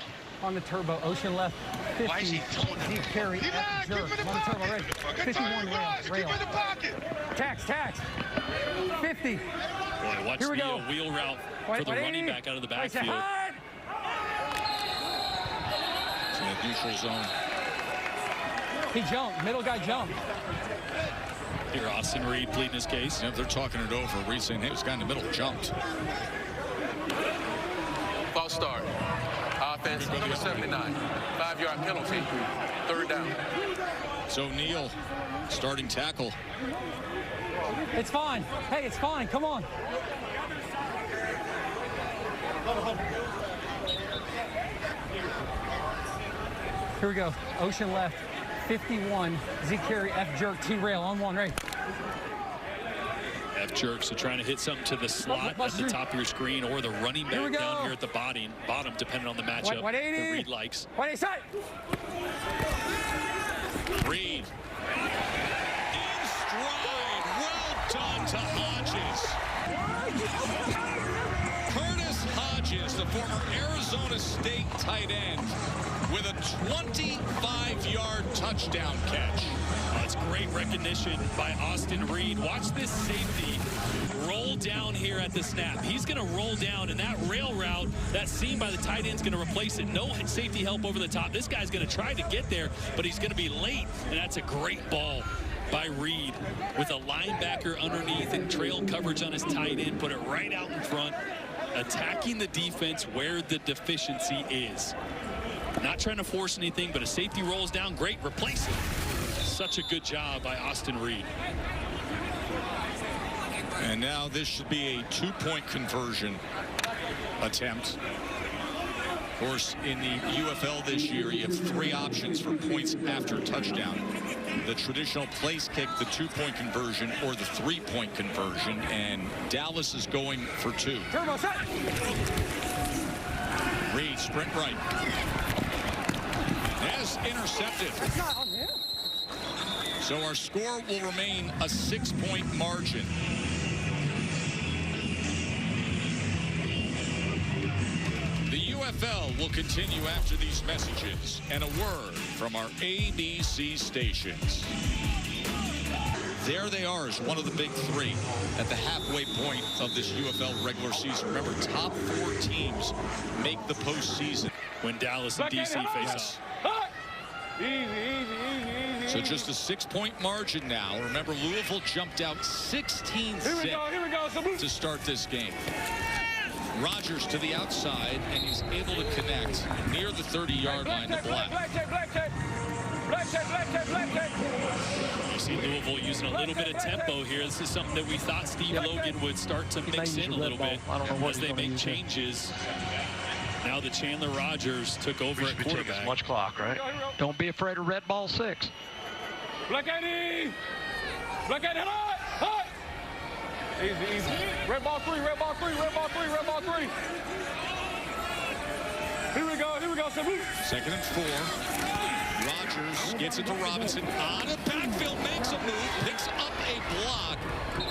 On the turbo, Ocean left, 50. Why is he throwing Z carry, F jerk. On the turbo, ready. 51 rail. Tax. 50. Boy, watch the wheel route for the running back out of the backfield. In the neutral zone. He jumped. Middle guy jumped. Here, Austin Reed pleading his case. Yep, they're talking it over. Reed saying, hey, this guy in the middle jumped. False start. Offense, number 79. 5-yard penalty. 3rd down. So Neal, starting tackle. It's fine. Hey, it's fine. Come on. Here we go. Ocean left, 51. Z carry, F jerk, T rail on 1, right. F jerk. So trying to hit something to the slot at the top of your screen or the running back down here at the bottom, depending on the matchup that Reed likes. Reed. In stride. Well done to Hodges. Curtis Hodges, the former Arizona State tight end, with a 25-yard touchdown catch. That's great recognition by Austin Reed. Watch this safety roll down here at the snap. He's going to roll down, and that rail route, that seam by the tight end's going to replace it. No safety help over the top. This guy's going to try to get there, but he's going to be late, and that's a great ball by Reed with a linebacker underneath and trail coverage on his tight end. Put it right out in front, attacking the defense where the deficiency is. Not trying to force anything, but a safety rolls down. Great, replace it. Such a good job by Austin Reed. And now this should be a 2-point conversion attempt. Of course, in the UFL this year, you have 3 options for points after touchdown. The traditional place kick, the 2-point conversion, or the 3-point conversion. And Dallas is going for 2. Reed, sprint right. Has intercepted. So our score will remain a 6-point margin. The UFL will continue after these messages and a word from our ABC stations. There they are as one of the big 3 at the halfway point of this UFL regular season. Remember, top 4 teams make the postseason when Dallas and DC face off. So just a 6-point margin now. Remember, Louisville jumped out 16-6 to start this game. Rogers to the outside, and he's able to connect near the 30-yard line to Black. You see Louisville using a little bit of tempo here. This is something that we thought Steve Logan would start to mix in a little bit as they make changes. Now that Chandler Rogers took over at quarterback. Much clock, right? Don't be afraid of red ball 6. Black Eddie! Black Eddie, hot! Easy. Red ball 3, red ball 3, red ball 3, red ball 3. Here we go, salute. 2nd and 4. Rogers gets it to Robinson. Out of backfield, makes a move, picks up a block,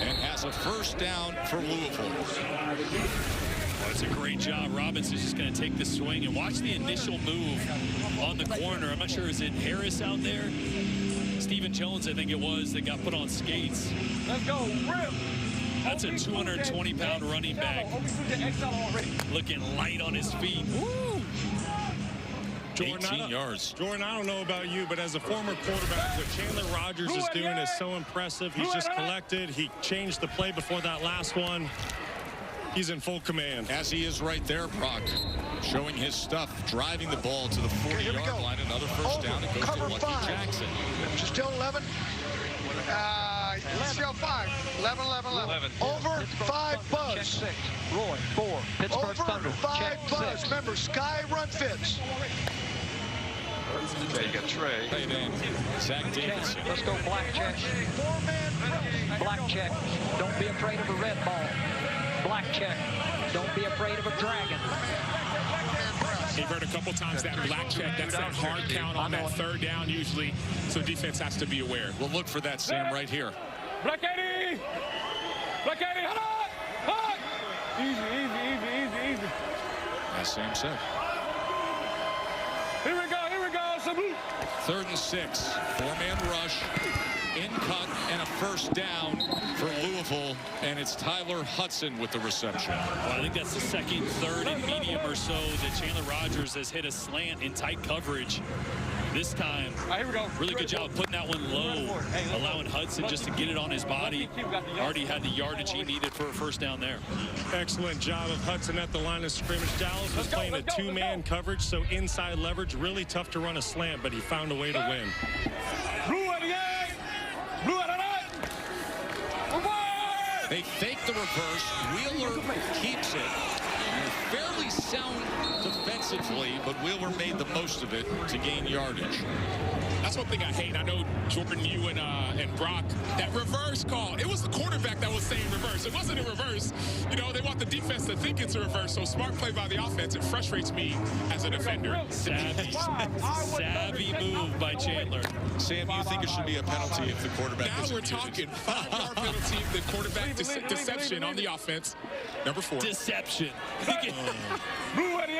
and has a first down for Louisville. That's a great job. Robinson's just going to take the swing and watch the initial move on the corner. I'm not sure, is it Harris out there? Stephen Jones, I think it was, that got put on skates. Let's go, rip. That's a 220-pound running back. Looking light on his feet. Woo! Jordan, 18 yards. Jordan, I don't know about you, but as a former quarterback, what Chandler Rogers is doing is so impressive. He's just collected. He changed the play before that last one. He's in full command. As he is right there, Brock, showing his stuff, driving the ball to the 40-yard line. Another first down. It goes to Lucky Jackson. Still 11. Still 5. 11. Over 5 buzz. Check 6. Roy, 4. Pittsburgh Over Thunder. 5 buzz. Remember, Sky run fits. Okay, you got Trey. Tight end, Zach Davidson. Let's go black check. Black check. Don't be afraid of a red ball. Black check. Don't be afraid of a dragon. You've heard a couple times that black check. That's that hard count on that 3rd down usually. So defense has to be aware. We'll look for that, Sam, right here. Black Eddie! Black Eddie, hot! Easy. As Sam said. Here we go, salute. 3rd and 6. 4-man rush. In cut and a first down for Louisville, and it's Tyler Hudson with the reception. Well, I think that's the 2nd, 3rd, and medium or so that Chandler Rogers has hit a slant in tight coverage. This time, here we go. Really good job putting that one low, allowing Hudson just to get it on his body. Already had the yardage he needed for a first down there. Excellent job of Hudson at the line of scrimmage. Dallas was playing a 2-man coverage, so inside leverage, really tough to run a slant, but he found a way to win. They fake the reverse. Wheeler keeps it. Fairly sound defensively, but Wheeler made the most of it to gain yardage. That's one thing I hate. I know, Jordan, you and Brock, that reverse call. It was the quarterback that was saying reverse. It wasn't a reverse. You know, they want the defense to think it's a reverse. So smart play by the offense. It frustrates me as a defender. Savvy move by Chandler. Sam, you think it should be a penalty if the quarterback Now we're talking 5-yard penalty, the quarterback deception on the offense. Number 4. Deception.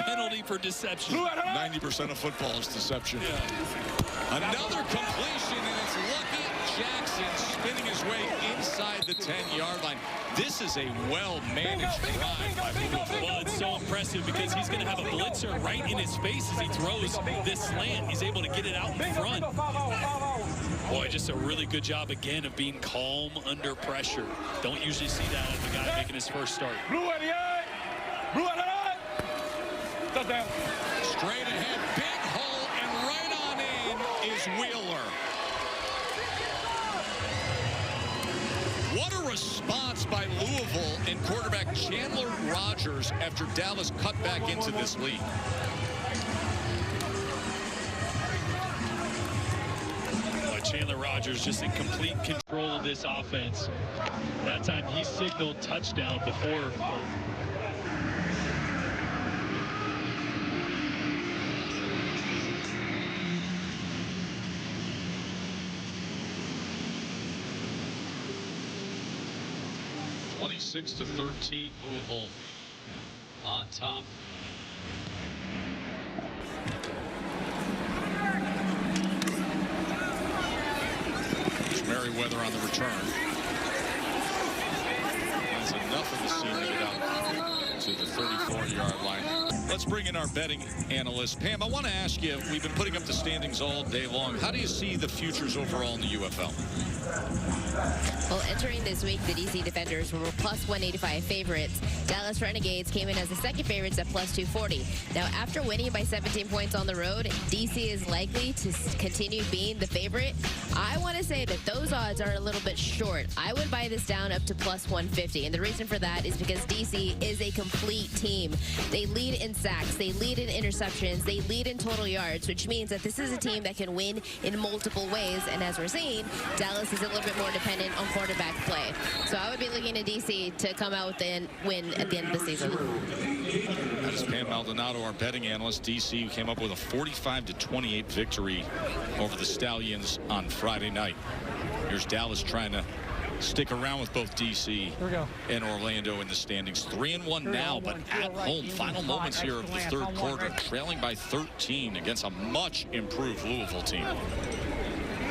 Penalty for deception. 90% of football is deception. Yeah. Another completion, and it's Lucky Jackson spinning his way inside the 10-yard line. This is a well-managed drive by Louisville. Well, it's so impressive because he's going to have a blitzer right in his face as he throws this slant. He's able to get it out in front. Boy, just a really good job again of being calm under pressure. Don't usually see that out of a guy making his first start. Straight ahead, big hole, and right on in is Wheeler. What a response by Louisville and quarterback Chandler Rogers after Dallas cut back into this lead. Chandler Rogers just in complete control of this offense. That time he signaled touchdown before. To 13, Louisville on top. There's Merriweather on the return. That's enough of the scene to get out to the 34-yard line. Let's bring in our betting analyst. Pam, I want to ask you, we've been putting up the standings all day long. How do you see the futures overall in the UFL? Well, entering this week, the DC Defenders were plus 185 favorites. Dallas Renegades came in as the second favorites at plus 240. Now, after winning by 17 points on the road, DC is likely to continue being the favorite. I want to say that those odds are a little bit short. I would buy this down up to plus 150. And the reason for that is because DC is a complete team. They lead in sacks, they lead in interceptions, they lead in total yards, which means that this is a team that can win in multiple ways. And as we're seeing, Dallas is a little bit more dependent on quarterback play. So I would be looking at DC to come out with a win at the end of the season. That is Pam Maldonado, our betting analyst. DC came up with a 45-28 victory over the Stallions on Friday night. Here's Dallas trying to stick around with both DC and Orlando in the standings. 3-1 now, but at home. Final moments here of the third quarter, trailing by 13 against a much improved Louisville team.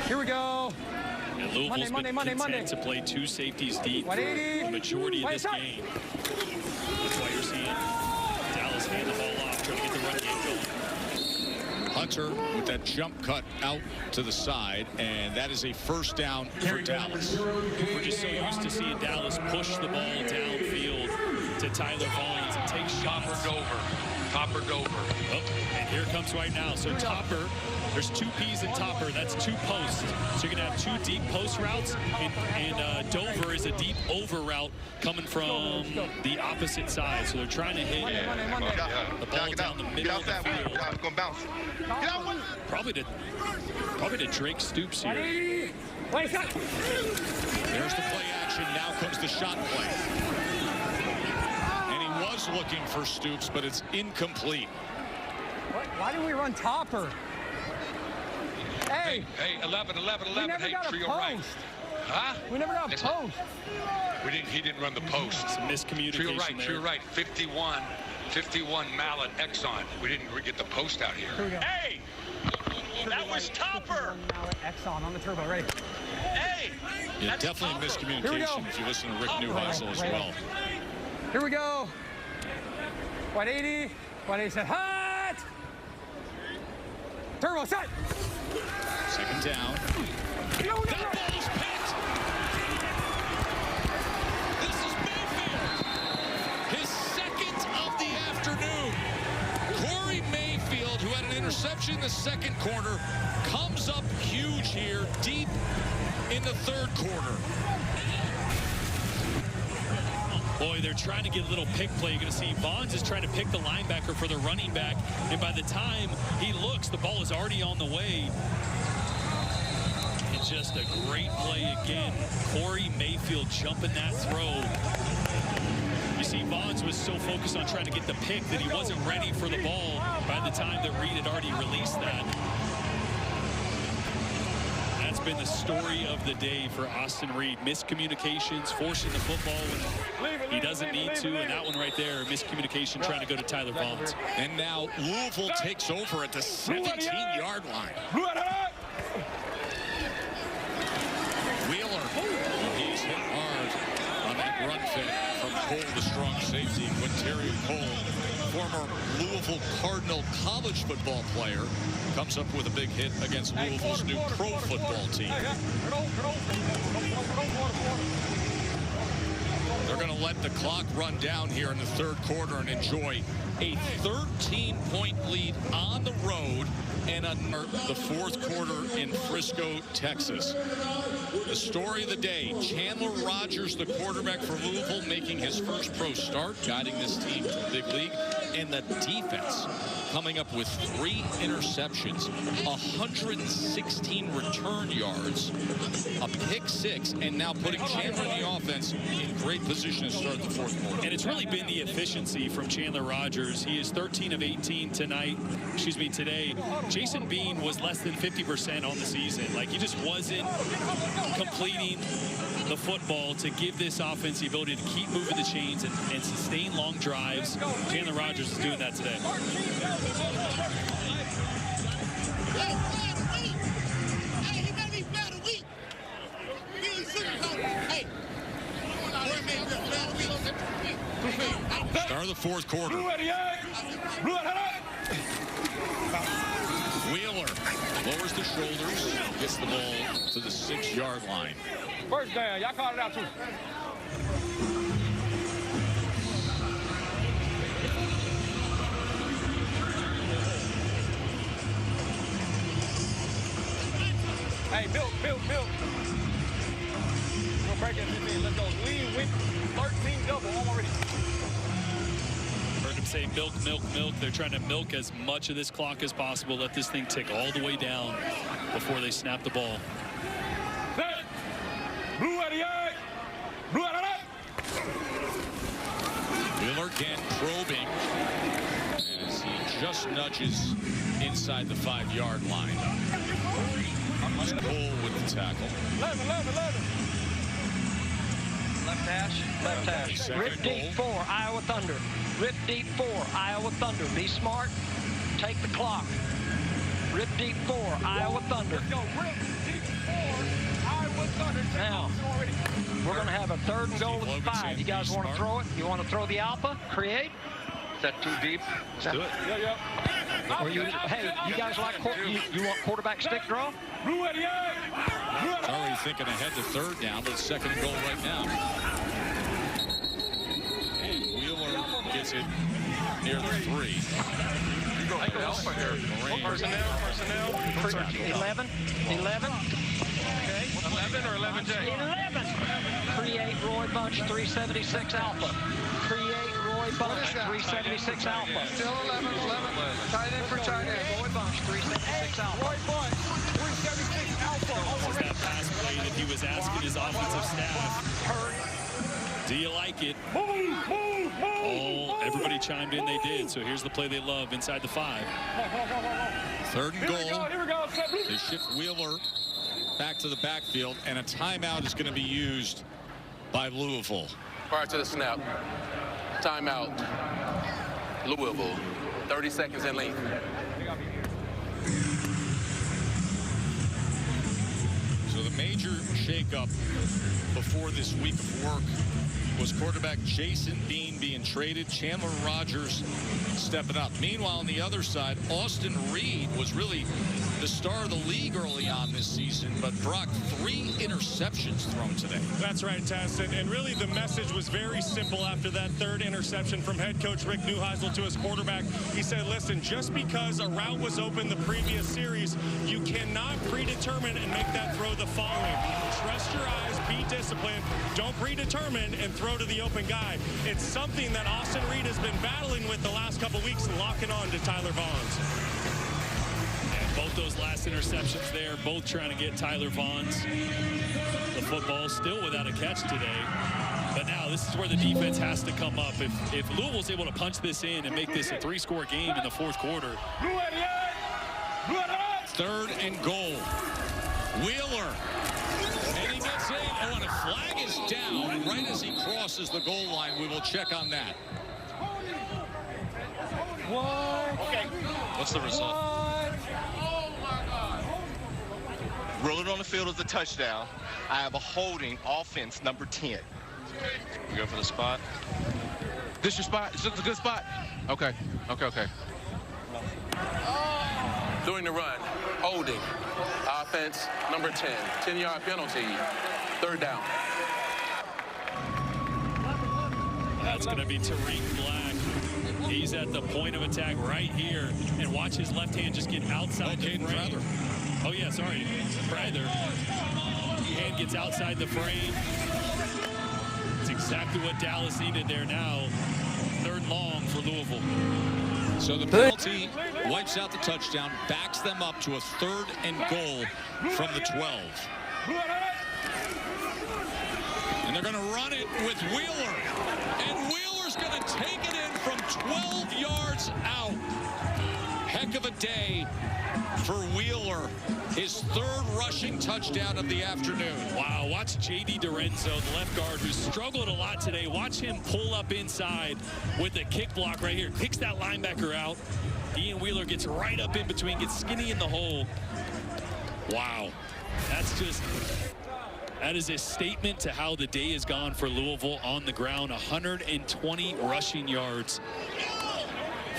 Here we go. And Louisville's been content to play 2 safeties deep for the majority of this game. That's why you're seeing Dallas hand the ball off, trying to get the run game going. Hunter with that jump cut out to the side, and that is a first down for Dallas. We're just so used to seeing Dallas push the ball downfield to Tyler Vaughns and take shots. Topper Dover. Oh, and here comes right now. So Topper, there's 2 P's in Topper. That's 2 posts. So you're going to have 2 deep post routes, and Dover is a deep over route coming from the opposite side. So they're trying to hit the ball down the middle of the field. It's going to bounce. Get out. Probably to Drake Stoops here. There's the play action. Now comes the shot play. Was looking for Stoops, but it's incomplete. Why didn't we run Topper? Hey, 11. We never Hey, got a trio post. right. Huh? We never got a post. He didn't run the post. Some miscommunication there. Trio right. 51 Mallet Exxon. We didn't get the post out here. We go. Hey! That was Topper! Mallet Exxon on the turbo, ready? Hey! Yeah, definitely miscommunication if you listen to Rick Neuheisel as well. Here we go. 180. 180 set. Hot! Turbo set. Second down. No. That ball is picked. This is Mayfield. His second of the afternoon. Corey Mayfield, who had an interception in the second quarter, comes up huge here, deep in the third quarter. Boy, they're trying to get a little pick play. You're going to see Vaughns is trying to pick the linebacker for the running back. And by the time he looks, the ball is already on the way. just a great play again. Corey Mayfield jumping that throw. You see, Vaughns was so focused on trying to get the pick that he wasn't ready for the ball by the time that Reed had already released that. That's been the story of the day for Austin Reed. Miscommunications, forcing the football when he doesn't need to, and that one right there, miscommunication trying to go to Tyler Vaughns. And now Louisville takes over at the 17-yard line. Wheeler, he's hit hard on that run fake from Cole, the strong safety. Quinterio Cole, former Louisville Cardinal college football player, comes up with a big hit against Louisville's new pro football team. They're going to let the clock run down here in the third quarter and enjoy a 13-point lead on the road and the fourth quarter in Frisco, Texas. The story of the day, Chandler Rogers, the quarterback for Louisville, making his first pro start, guiding this team to the big league, and the defense coming up with 3 interceptions, 116 return yards, a pick 6, and now putting Chandler in the offense in great position to start the fourth quarter. And it's really been the efficiency from Chandler Rogers. He is 13 of 18 today. Jason Bean was less than 50% on the season. Like, he just wasn't completing the football to give this offense the ability to keep moving the chains and sustain long drives. Chandler Rogers is doing that today. Start of the fourth quarter. Wheeler lowers the shoulders, gets the ball to the 6-yard line. First down, y'all called it out too. Hey, Milk. We'll break it 15. Let's go. Lead with 13 double already. Heard him say milk. They're trying to milk as much of this clock as possible. Let this thing tick all the way down before they snap the ball. Wheeler again probing as he just nudges inside the 5-yard line. Cole with the tackle. 11. Left hash. Rip deep 4, Iowa Thunder. Rip deep 4, Iowa Thunder. Be smart. Take the clock. Rip deep 4, Iowa Thunder. Let's go. Rip deep 4, Iowa Thunder. Now, we're going to have a 3rd and goal with 5. You guys want to throw it? You want to throw the alpha? Create? Is that too deep? Let's do it. Yeah. Or hey, you guys like you want quarterback stick draw? Already thinking ahead to 3rd down, but 2nd and goal right now. And Wheeler gets it near the 3. Personnel. 11. Okay. 11 or 11J? 11. Create Roy Bunch 376 alpha. Create Roy Bunch 376 alpha. Still 11. Tight end for tight end. Roy Bunch 376 alpha. Roy Bunch 376 alpha. This is that pass play that he was asking his offensive staff. Do you like it? Everybody chimed in, they did. So here's the play they love inside the 5. 3rd and goal. Here we go. They shift Wheeler back to the backfield, and a timeout is going to be used by Louisville. Prior to the snap, timeout, Louisville, 30 seconds in length. So the major shakeup before this week of work was quarterback Jason Bean being traded, Chandler Rogers stepping up. Meanwhile, on the other side, Austin Reed was really the star of the league early on this season, but Brock, 3 interceptions thrown today. That's right, Tess. And really the message was very simple after that 3rd interception from head coach Rick Neuheisel to his quarterback. He said, listen, just because a route was open the previous series, you cannot predetermine and make that throw the following. Trust your eyes, be disciplined, don't predetermine and throw to the open guy. It's something that Austin Reed has been battling with the last couple weeks, locking on to Tyler Vaughns. Both those last interceptions there, both trying to get Tyler Vaughn's the football, still without a catch today. But now this is where the defense has to come up. If Louisville's able to punch this in and make this a 3-score game in the fourth quarter. 3rd and goal. Wheeler. And he gets in. Oh, and a flag is down right as he crosses the goal line. We will check on that. Okay. What's the result? Roll it on the field as a touchdown. I have a holding offense number 10. You go for the spot. This your spot? Is this a good spot? Okay. Doing the run. Holding. Offense, number 10. 10-yard penalty. 3rd down. That's going to be Tariq Black. He's at the point of attack right here. And watch his left hand just get outside the frame. Oh, yeah, sorry. Prather. Hand gets outside the frame. It's exactly what Dallas needed there now. 3rd long for Louisville. So the penalty wipes out the touchdown, backs them up to a 3rd and goal from the 12. And they're going to run it with Wheeler. And Wheeler's going to take it in from 12 yards out. Heck of a day for Wheeler. His 3rd rushing touchdown of the afternoon. Wow, watch J.D. Dorenzo, the left guard, who struggled a lot today. Watch him pull up inside with a kick block right here. Kicks that linebacker out. Ian Wheeler gets right up in between, gets skinny in the hole. Wow, that is a statement to how the day has gone for Louisville on the ground. 120 rushing yards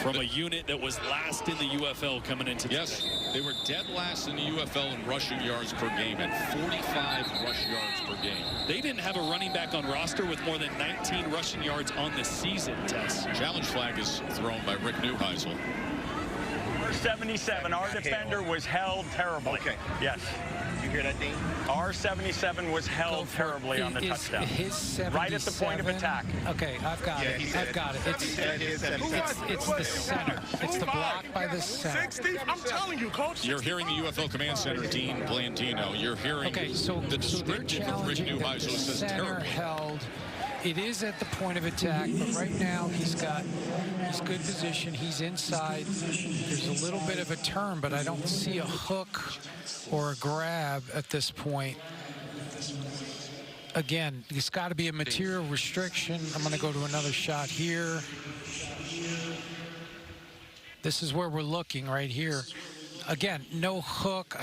from a unit that was last in the UFL coming into today. Yes, they were dead last in the UFL in rushing yards per game at 45 rush yards per game. They didn't have a running back on roster with more than 19 rushing yards on the season, Tess. Challenge flag is thrown by Rick Neuheisel. 77, our defender was held terribly. Okay. Yes. You hear that, Dean? Our 77 was held terribly on the touchdown. His 77, right at the point of attack. Okay, I've got it. I've got it. It's the center. It's the block by the center. 60? I'm telling you, Coach. You're hearing the UFL Command Center, Dean Blandino. You're hearing the descriptive of Rick Neuheisel. Says center held. It is at the point of attack, but right now he's good position. He's inside. There's a little bit of a turn, but I don't see a hook or a grab at this point. Again, it's got to be a material restriction. I'm going to go to another shot here. This is where we're looking right here. Again, no hook.